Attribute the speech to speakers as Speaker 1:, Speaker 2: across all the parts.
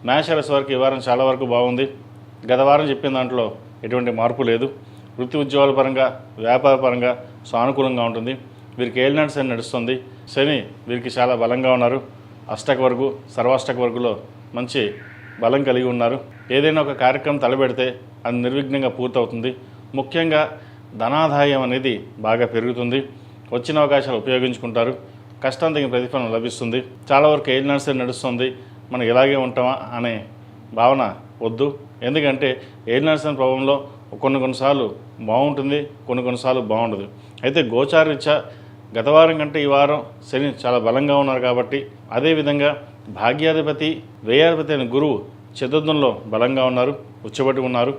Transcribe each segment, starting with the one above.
Speaker 1: మేషరాశి వారికి ఈ వారం చాలా వరకు బాగుంది. గత వారం చెప్పిన దాంట్లో ఎటువంటి మార్పు లేదు. వృత్తి ఉద్యోగాల పరంగా, వ్యాపార పరంగా సానుకూలంగా ఉంటుంది. వీరికి ఏలినాటి శని నడుస్తుంది. శని వీరికి చాలా బలంగా ఉన్నారు. అష్టక వరకు, సర్వాష్టక వరకులో మంచి బలం కలిగి ఉన్నారు. ఏదైనా ఒక కార్యక్రమం తలపెడితే అది నిర్విఘ్నంగా పూర్తవుతుంది. ముఖ్యంగా ధనాదాయం అనేది బాగా పెరుగుతుంది. వచ్చిన అవకాశాలు ఉపయోగించుకుంటారు. కష్టం తగిన ప్రతిఫలం లభిస్తుంది. చాలా వరకు ఏలినాటి శని నడుస్తుంది, మనం ఇలాగే ఉంటామా అనే భావన వద్దు. ఎందుకంటే ఏలినాటి శని ప్రభావంలో కొన్నిసార్లు బాగుంటుంది, కొన్నిసార్లు బాగుండదు. అయితే గోచారరీత్యా గత వారం కంటే ఈ వారం శని చాలా బలంగా ఉన్నారు కాబట్టి, అదేవిధంగా భాగ్యాధిపతి, వ్యయాధిపతి అయిన గురువు చతుర్థంలో బలంగా ఉన్నారు, ఉచ్చబట్టి ఉన్నారు.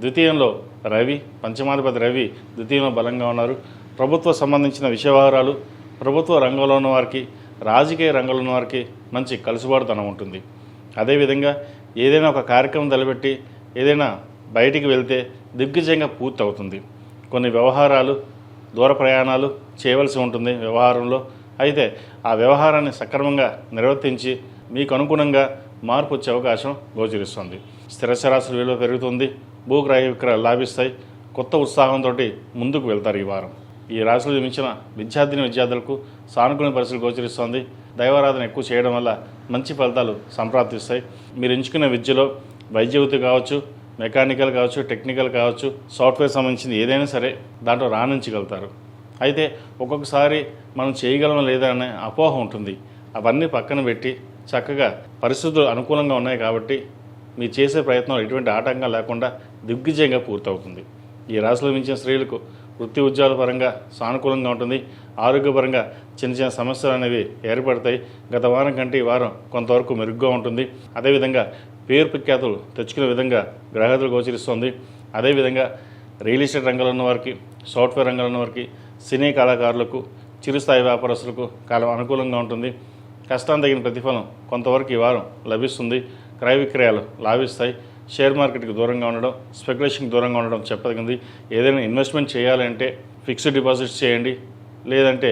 Speaker 1: ద్వితీయంలో రవి, పంచమాధిపతి రవి ద్వితీయంలో బలంగా ఉన్నారు. ప్రభుత్వ సంబంధించిన విషయవహారాలు, ప్రభుత్వ రంగంలో ఉన్న వారికి, రాజకీయ రంగంలో ఉన్న వారికి మంచి కలుసుబాటుతనం ఉంటుంది. అదేవిధంగా ఏదైనా ఒక కార్యక్రమం తలపెట్టి ఏదైనా బయటికి వెళ్తే దిగ్విజయంగా పూర్తి అవుతుంది. కొన్ని వ్యవహారాలు, దూర ప్రయాణాలు చేయవలసి ఉంటుంది వ్యవహారంలో. అయితే ఆ వ్యవహారాన్ని సక్రమంగా నిర్వర్తించి మీకు అనుగుణంగా మార్పు వచ్చే అవకాశం గోచరిస్తుంది. స్థిరచరాశుల విలువ పెరుగుతుంది. భూక్రయ విక్రయాలు లాభిస్తాయి. కొత్త ఉత్సాహంతో ముందుకు వెళ్తారు ఈ వారం. ఈ రాశులు జన్మించిన విద్యార్థులకు సానుకూల పరిస్థితులు గోచరిస్తుంది. దైవారాధన ఎక్కువ చేయడం వల్ల మంచి ఫలితాలు సంప్రాప్తిస్తాయి. మీరు ఎంచుకున్న విద్యలో వైద్య వృత్తి కావచ్చు, మెకానికల్ కావచ్చు, టెక్నికల్ కావచ్చు, సాఫ్ట్వేర్ సంబంధించింది ఏదైనా సరే దాంట్లో రాణించగలుగుతారు. అయితే ఒక్కొక్కసారి మనం చేయగలమా లేదా అనే అపోహ ఉంటుంది. అవన్నీ పక్కన పెట్టి చక్కగా పరిస్థితులు అనుకూలంగా ఉన్నాయి కాబట్టి మీరు చేసే ప్రయత్నం ఎటువంటి ఆటంకం లేకుండా దిగ్విజయంగా పూర్తవుతుంది. ఈ రాశిలో మించిన స్త్రీలకు వృత్తి ఉద్యోగాల పరంగా సానుకూలంగా ఉంటుంది. ఆరోగ్యపరంగా చిన్న చిన్న సమస్యలు అనేవి ఏర్పడతాయి. గత వారం కంటే ఈ వారం కొంతవరకు మెరుగ్గా ఉంటుంది. అదేవిధంగా పేరు ప్రఖ్యాతులు తెచ్చుకునే విధంగా గ్రహగతులు గోచరిస్తుంది. అదేవిధంగా రియల్ ఎస్టేట్ రంగంలో ఉన్న వారికి, సాఫ్ట్వేర్ రంగంలో ఉన్న వారికి, సినీ కళాకారులకు, చిరుస్థాయి వ్యాపారస్తులకు కాలం అనుకూలంగా ఉంటుంది. కష్టం తగిన ప్రతిఫలం కొంతవరకు ఈ వారం లభిస్తుంది. క్రయ విక్రయాలు లాభిస్తాయి. షేర్ మార్కెట్కి దూరంగా ఉండడం, స్పెక్యులేషన్కి దూరంగా ఉండడం చెప్పదగింది. ఏదైనా ఇన్వెస్ట్మెంట్ చేయాలంటే ఫిక్స్డ్ డిపాజిట్స్ చేయండి, లేదంటే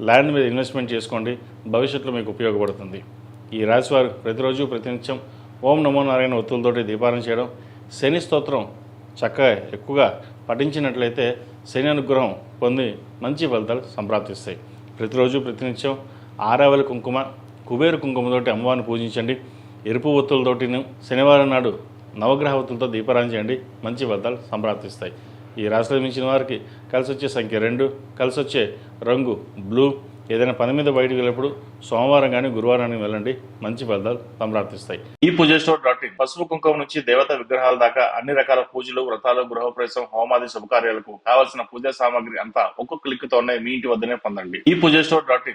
Speaker 1: ల్యాండ్ మీద ఇన్వెస్ట్మెంట్ చేసుకోండి. భవిష్యత్తులో మీకు ఉపయోగపడుతుంది. ఈ రాశి వారు ప్రతిరోజు ప్రతినిత్యం ఓం నమో నారాయణ ఒత్తులతోటి దీపారాధన చేయడం, శని స్తోత్రం చక్కగా ఎక్కువగా పఠించినట్లయితే శని అనుగ్రహం పొంది మంచి ఫలితాలు సంప్రాప్తిస్తాయి. ప్రతిరోజు ప్రతినిత్యం ఆరావళి కుంకుమ, కుబేరు కుంకుమతోటి అమ్మవారిని పూజించండి. ఎరుపు ఒత్తులతోటి శనివారం నాడు నవగ్రహ ఒత్తులతో దీపారాధన చేయండి. మంచి ఫలితాలు సంప్రాప్తిస్తాయి. ఈ రాశిలో మించిన వారికి కలిసి వచ్చే సంఖ్య 2, కలిసి వచ్చే రంగు బ్లూ. ఏదైనా పని మీద బయటకు వెళ్ళినప్పుడు సోమవారం కానీ గురువారం వెళ్ళండి. మంచి ఫలితాలు సంప్రాప్తిస్తాయి. ఈ పూజస్టోర్.in పసుపు కుంకుమ నుంచి దేవతా విగ్రహాల దాకా అన్ని రకాల పూజలు, వ్రతాలు, గృహప్రవేశం, హోమాది శుభకార్యాలకు కావాల్సిన పూజా సామాగ్రి అంతా ఒక్కొక్క క్లిక్ తోనే మీ ఇంటి వద్దనే పొందండి. ఈ పూజస్టోర్.in